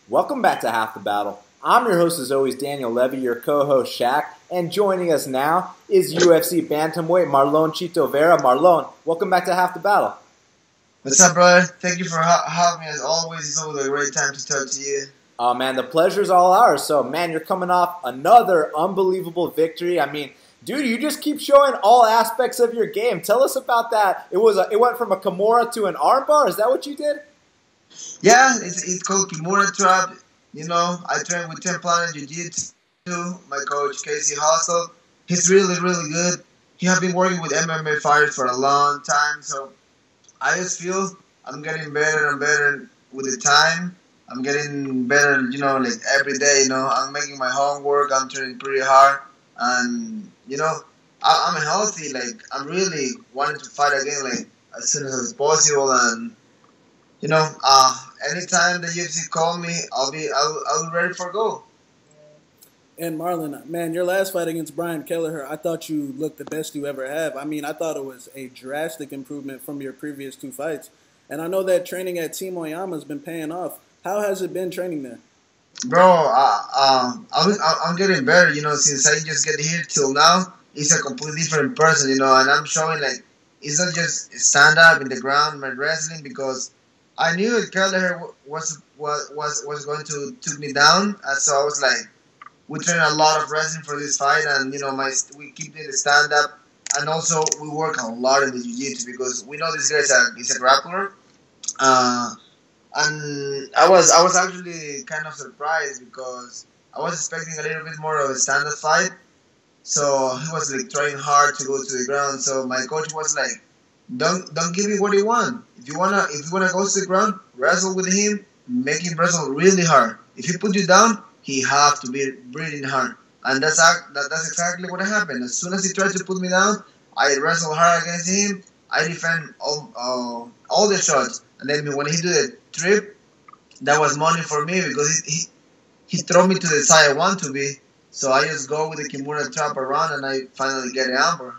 Welcome back to Half the Battle. I'm your host as always, Daniel Levi, your co-host Shaq, and joining us now is UFC bantamweight Marlon Chito Vera. Marlon, welcome back to Half the Battle. What's up, brother? Thank you for having me as always. It's always a great time to talk to you. Oh man, the pleasure's all ours. So man, you're coming off another unbelievable victory. I mean, dude, you just keep showing all aspects of your game. Tell us about that. It went from a Kimura to an armbar. Is that what you did? Yeah, it's called Kimura Trap. You know, I train with 10 Planet Jiu-Jitsu. My coach, Casey Hustle, he's really, really good. He has been working with MMA fighters for a long time, so I just feel I'm getting better and better with the time. I'm getting better, like every day, I'm making my homework. I'm training pretty hard. And, I'm healthy. Like, I'm really wanting to fight again, like, as soon as possible. And, anytime the UFC call me, I'll be ready for a go. And Marlon, man, your last fight against Brian Kelleher, I thought you looked the best you ever have. I mean, I thought it was a drastic improvement from your previous two fights. And I know that training at Team Oyama has been paying off. How has it been training there? Bro, I'm getting better, since I just get here till now. It's a completely different person, and I'm showing, like, it's not just stand up in the ground, my wrestling, because I knew Kelleher was going to took me down, so I was like, we train a lot of wrestling for this fight, and we keep doing the stand up, and also we work a lot in the jiu-jitsu because we know this guy is a grappler, and I was actually kind of surprised because I was expecting a little bit more of a stand up fight, so he was like trying hard to go to the ground. So my coach was like, Don't give me what you want. If you wanna go to the ground, wrestle with him, make him wrestle really hard. If he put you down, he have to be breathing hard. And that's exactly what happened. As soon as he tried to put me down, I wrestled hard against him. I defend all the shots. And then when he did the trip, that was money for me because he threw me to the side I want to be. So I just go with the Kimura Trap around and I finally get an armbar.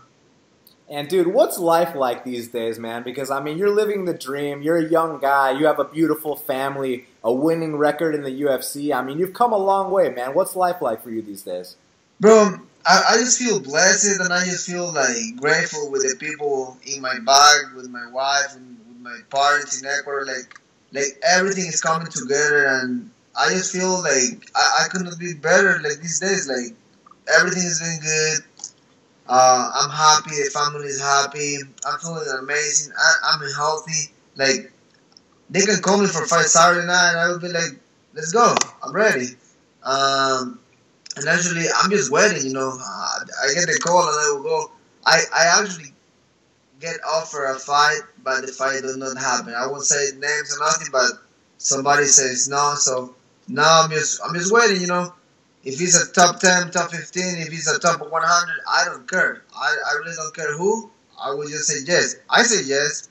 And dude, what's life like these days, man? Because I mean, you're living the dream. You're a young guy. You have a beautiful family, a winning record in the UFC. I mean, you've come a long way, man. What's life like for you these days? Bro, I just feel blessed and I just feel like grateful with the people in my bag, with my wife and with my parents in Ecuador. Like everything is coming together and I just feel like I couldn't be better like these days. Like everything is doing good. I'm happy. The family is happy. I'm feeling amazing. I'm healthy. Like they can call me for a fight Saturday night, and I will be like, "Let's go. I'm ready." And actually, I'm just waiting. I get the call and I will go. I actually get offered a fight, but the fight does not happen. I won't say names or nothing, but somebody says no. So now I'm just waiting. If he's a top 10, top 15, if he's a top 100, I don't care. I really don't care who. I will just say yes. I say yes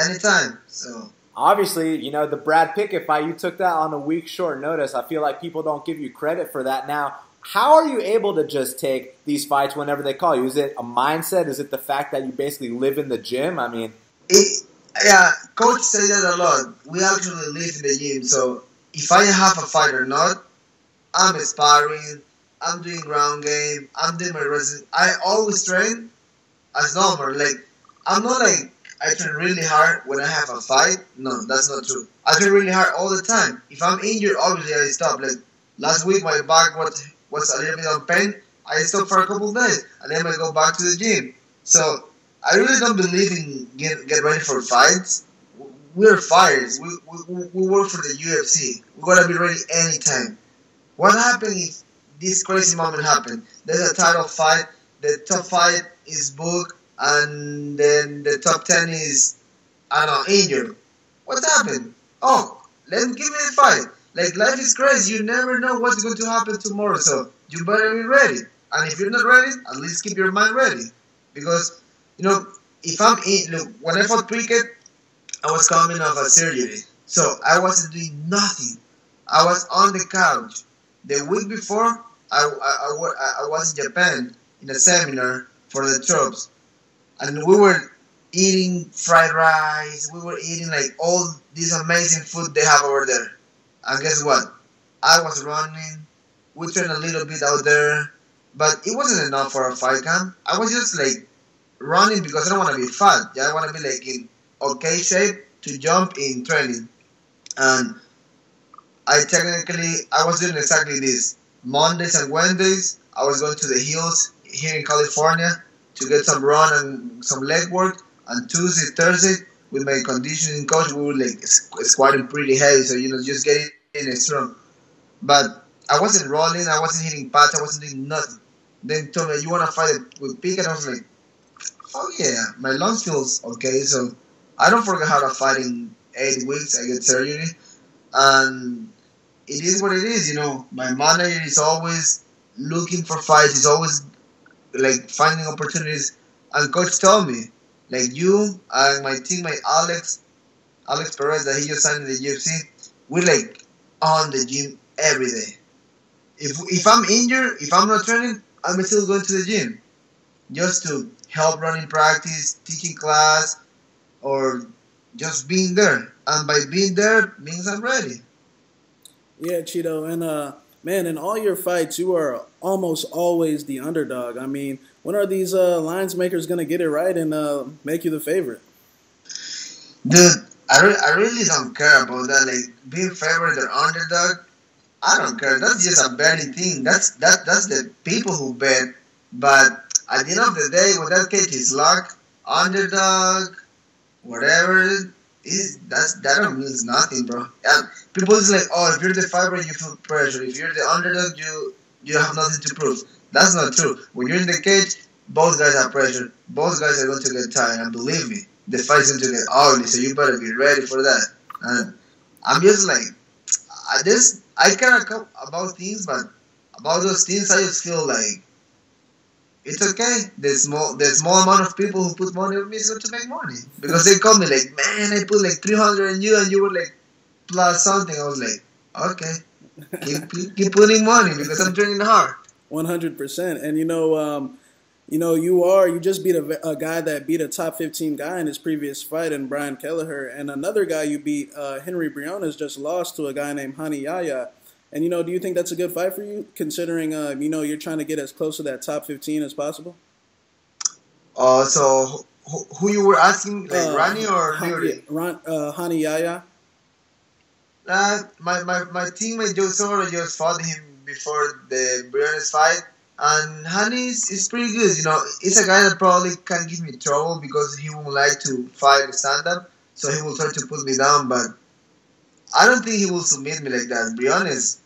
anytime. So obviously, the Brad Pickett fight, you took that on a week's short notice. I feel like people don't give you credit for that now. How are you able to just take these fights whenever they call you? Is it a mindset? Is it the fact that you basically live in the gym? I mean, yeah, coach says that a lot. We actually live in the gym. So if I have a fight or not, I'm sparring, I'm doing ground game, I'm doing my wrestling. I always train as normal. Like, I'm not like, I train really hard when I have a fight. No, that's not true. I train really hard all the time. If I'm injured, obviously I stop. Like, last week my back was a little bit on pain. I stopped for a couple of days, and then I go back to the gym. So, I really don't believe in get ready for fights. We're fighters. We work for the UFC. We gotta be ready anytime. What happened if this crazy moment happened? There's a title fight, the top 5 is booked, and then the top 10 is, I don't know, injured. What happened? Oh, give me the fight. Like, life is crazy. You never know what's going to happen tomorrow, so you better be ready. And if you're not ready, at least keep your mind ready. Because, if when I fought Pickett, I was coming off a surgery. So I wasn't doing nothing. I was on the couch. The week before, I was in Japan in a seminar for the troops. And we were eating fried rice. We were eating like all this amazing food they have over there. And guess what? I was running. We trained a little bit out there, but it wasn't enough for a fight camp. I was just like running because I don't want to be fat. Yeah, I want to be like in okay shape to jump in training. And I was doing exactly this. Mondays and Wednesdays, I was going to the hills here in California to get some run and some leg work. And Tuesday, Thursday, with my conditioning coach, we were like squatting pretty heavy, so just getting strong. But I wasn't rolling, I wasn't hitting pads, I wasn't doing nothing. Then told me, you want to fight with Pique? And I was like, oh yeah, my lungs feels okay. So I don't forget how to fight in 8 weeks. I get surgery. And it is what it is, My manager is always looking for fights. He's always like finding opportunities. And coach told me, like you and my teammate Alex Perez that he just signed in the UFC, we're like on the gym every day. If I'm injured, if I'm not training, I'm still going to the gym just to help running practice, teaching class, or just being there. And by being there means I'm ready. Yeah, Chito, and man, in all your fights, you are almost always the underdog. I mean, when are these lines makers gonna get it right and make you the favorite? Dude, I really don't care about that. Like being favorite or underdog, I don't care. That's just a betting thing. That's the people who bet. But at the end of the day, when that cage is locked, underdog, whatever, that don't means nothing, bro. And people is like, oh, if you're the favorite, you feel pressure. If you're the underdog, you have nothing to prove. That's not true. When you're in the cage, both guys have pressure. Both guys are going to get tired. And believe me, the fight's going to get ugly. So you better be ready for that. And I'm just like, I care about things, but about those things, I just feel like it's okay. The small amount of people who put money on me is going to make money. Because they call me like, man, I put like 300 on you and you were like plus something. I was like, okay, keep putting money because I'm training hard. 100%. And you just beat a guy that beat a top 15 guy in his previous fight in Brian Kelleher. And another guy you beat, Henry Briones, just lost to a guy named Hani Yaya. And, do you think that's a good fight for you, considering, you're trying to get as close to that top 15 as possible? So who you were asking, like Rani or Nuri? Hani Yaya. My teammate Joe Soro just fought him before the Briones fight. And Hani is pretty good. He's a guy that probably can give me trouble because he won't like to fight stand-up. So he will try to put me down, but I don't think he will submit me like that. Briones,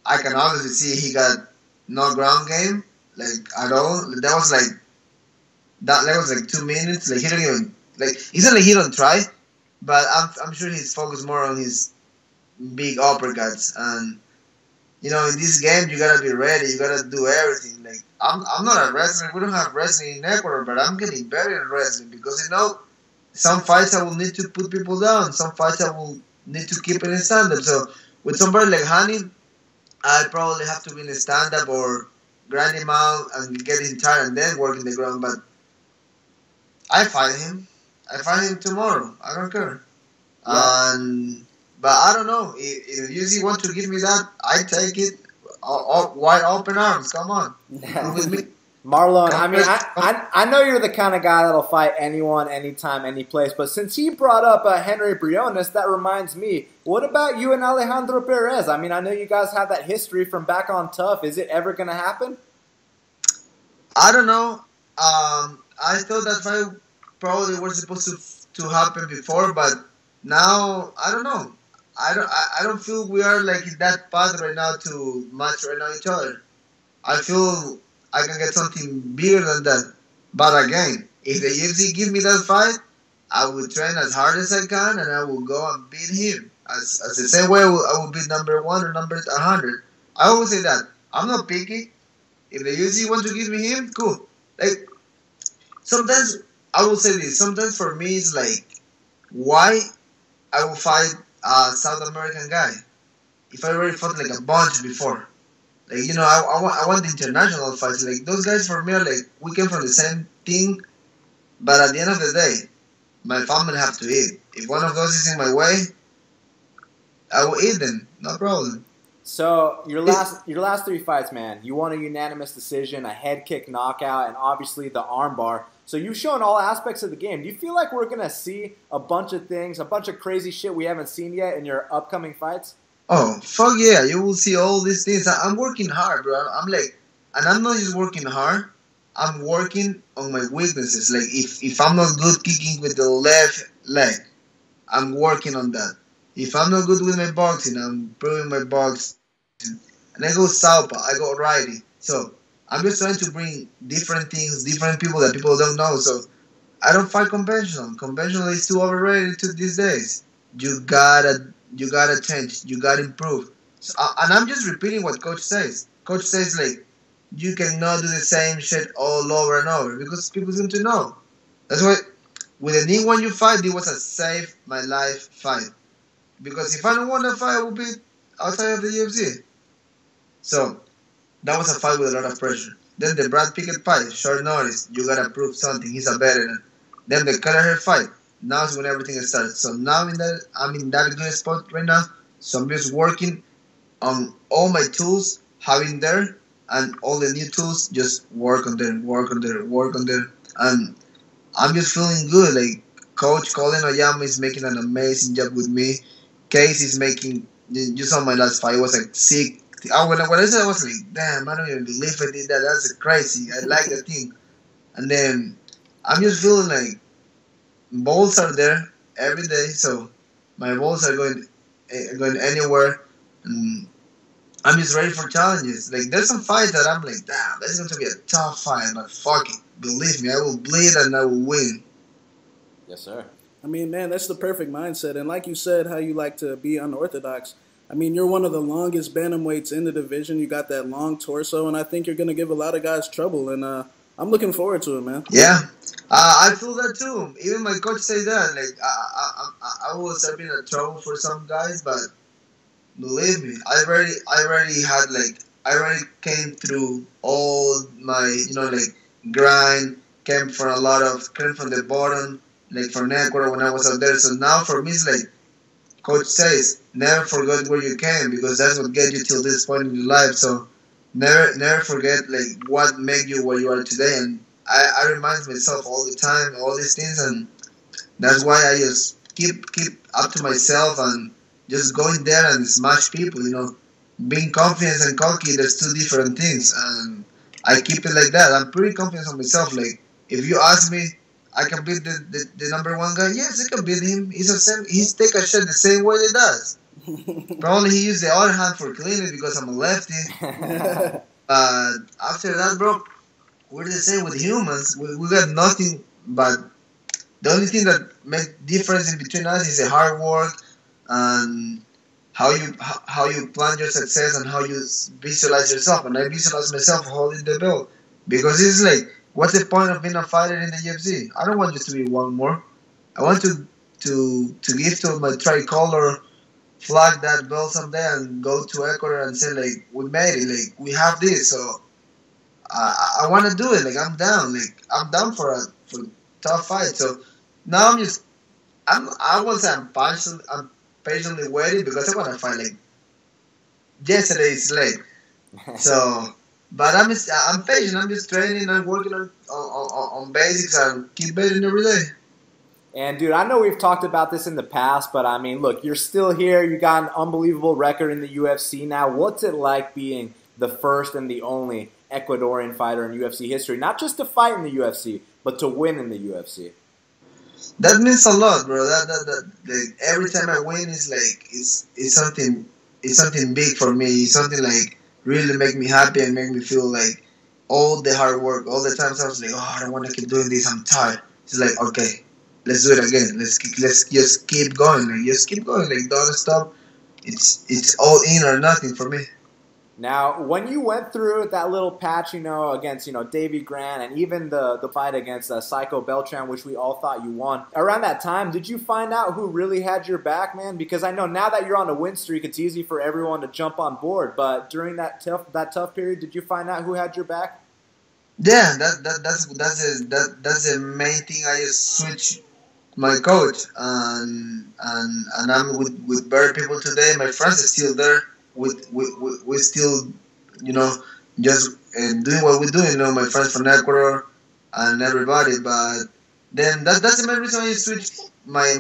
I can obviously see he got no ground game, like at all. That was like 2 minutes. Like he don't even it's not like he don't try, but I'm sure he's focused more on his big uppercuts. And in this game you gotta be ready. You gotta do everything. Like I'm not a wrestler. We don't have wrestling in Ecuador, but I'm getting better at wrestling because some fights I will need to put people down. Some fights I will need to keep it in stand-up. So with somebody like Hani, I probably have to be in a stand-up or grind him out and get him tired and then work in the ground. But I fight him. I fight him tomorrow. I don't care. Yeah. But I don't know. If UFC want to give me that, I take it. Wide open arms. Come on. With me. Marlon, I mean, I know you're the kind of guy that'll fight anyone, anytime, any place, but since he brought up Henry Briones, that reminds me, what about you and Alejandro Perez? I mean, I know you guys have that history from back on Tough. Is it ever going to happen? I don't know. I thought that fight probably was supposed to happen before, but now, I don't know. I don't feel we are like in that path right now to match right now each other. I feel I can get something bigger than that. But again, if the UFC give me that fight, I will train as hard as I can and I will go and beat him. As the same way I will beat number 1 or number 100. I always say that. I'm not picky. If the UFC want to give me him, cool. Like, sometimes, I will say this. Sometimes for me, it's like, why I will fight a South American guy if I already fought like a bunch before. Like, I want the international fights. Like, those guys for me are like, we came from the same thing, but at the end of the day, my family have to eat. If one of those is in my way, I will eat them, no problem. So your last three fights, man, you won a unanimous decision, a head kick knockout, and obviously the armbar. So you've shown all aspects of the game. Do you feel like we're gonna see a bunch of things, a bunch of crazy shit we haven't seen yet in your upcoming fights? Oh, fuck yeah, you will see all these things. I'm working hard, bro. I'm like, and I'm not just working hard, I'm working on my weaknesses. Like, if I'm not good kicking with the left leg, I'm working on that. If I'm not good with my boxing, I'm improving my boxing. And I go southpaw, I go righty. So, I'm just trying to bring different things, different people that people don't know. So, I don't fight conventional. Conventional is too overrated to these days. You gotta change. You gotta improve. So, and I'm just repeating what Coach says. Coach says, like, you cannot do the same shit all over and over because people seem to know. That's why with the knee one you fight, it was a save my life fight. Because if I don't want to fight, I would be outside of the UFC. So that was a fight with a lot of pressure. Then the Brad Pickett fight, short notice, you gotta prove something. He's a veteran. Then the Kelleher fight. Now is when everything starts. So now I'm in that good spot right now. So I'm just working on all my tools, having there, and all the new tools. Just work on there. And I'm just feeling good. Like Coach Colin Oyama is making an amazing job with me. Case is making. You saw my last fight. It was like sick. When I said, I was like, damn, I don't even believe I did that. That's crazy. I like the thing. And then I'm just feeling like balls are there every day, so my balls are going anywhere, and I'm just ready for challenges. Like there's some fights that I'm like, damn, this is going to be a tough fight, but fuck it, believe me, I will bleed and I will win. Yes, sir. I mean, man, that's the perfect mindset. And like you said, how you like to be unorthodox. I mean, you're one of the longest bantamweights in the division. You got that long torso, and I think you're going to give a lot of guys trouble. And I'm looking forward to it, man. Yeah, I feel that too. Even my coach said that. Like, I was having a trouble for some guys, but believe me, I already came through all my, grind. Came from the bottom, like from Ecuador when I was out there. So now for me, it's like Coach says, never forget where you came because that's what get you till this point in your life. So never forget like what made you what you are today. And I remind myself all the time, all these things, and that's why I just keep up to myself and just going there and smash people. Being confident and cocky, there's two different things, and I keep it like that. I'm pretty confident on myself. Like if you ask me, I can beat the number one guy. Yes, I can beat him. He's take a shot the same way he does. Probably he used the other hand for cleaning because I'm a lefty. After that, bro, we're the same with humans. We got nothing but the only thing that makes difference in between us is the hard work and how you plan your success and how you visualize yourself. And I visualize myself holding the belt because it's like, what's the point of being a fighter in the UFC? I don't want just to be one more. I want to give to my tricolor flag that belt someday and go to Ecuador and say like we made it, like we have this. So I want to do it. Like I'm down. Like I'm down for a tough fight. So now I won't say I'm patiently waiting because I want to fight. Like yesterday is late. So. But I'm patient. I'm just training and working on basics and keep betting every day. And, dude, I know we've talked about this in the past, but, I mean, look, you're still here. You got an unbelievable record in the UFC now. What's it like being the first and the only Ecuadorian fighter in UFC history? Not just to fight in the UFC, but to win in the UFC. That means a lot, bro. That every time I win is like it's something big for me. It's something like really make me happy and make me feel like all the hard work, all the times I was like, oh, I don't want to keep doing this. I'm tired. It's like, okay, let's do it again. Let's just keep going. Like, just keep going. Like, don't stop. It's all in or nothing for me. Now, when you went through that little patch, against, Davy Grant and even the fight against Psycho Beltran, which we all thought you won, around that time, did you find out who really had your back, man? Because I know now that you're on a win streak, it's easy for everyone to jump on board. But during that tough period, did you find out who had your back? Yeah, that's the main thing. I just switch my coach, and I'm with better people today. My friends are still there. We still, you know, just doing what we do. You know, my friends from Ecuador and everybody. But then that's the main reason I switched my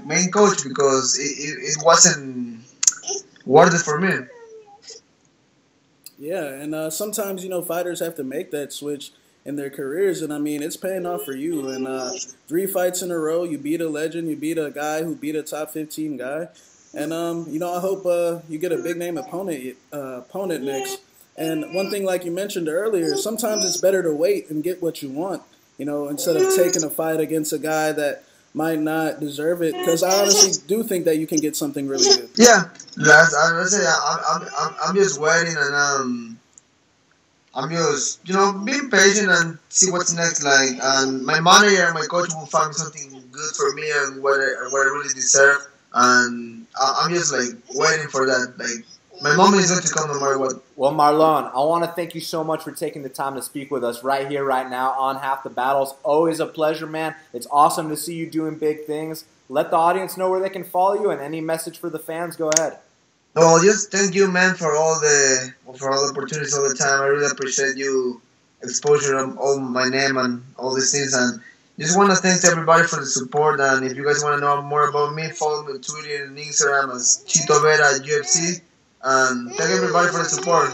main coach, because it wasn't worth it for me. Yeah, and sometimes fighters have to make that switch in their careers, and I mean it's paying off for you. And 3 fights in a row, you beat a legend, you beat a guy who beat a top 15 guy, and I hope you get a big name opponent next. And one thing, like you mentioned earlier, sometimes it's better to wait and get what you want, instead of taking a fight against a guy that might not deserve it. Because I honestly do think that you can get something really good. Yeah, I say I'm just waiting, and I'm just being patient and see what's next. Like, and my manager and my coach will find something good for me and what I really deserve. And I'm just like waiting for that. Like, my moment is going to come no matter what. Well, Marlon, I want to thank you so much for taking the time to speak with us right here, right now on Half the Battles. Always a pleasure, man. It's awesome to see you doing big things. Let the audience know where they can follow you, and any message for the fans, go ahead. Well, just thank you, man, for all the opportunities all the time. I really appreciate you exposure of all my name and all these things, and just want to thank everybody for the support. And if you guys want to know more about me, follow me on Twitter and Instagram as Chito Vera UFC. And thank everybody for the support.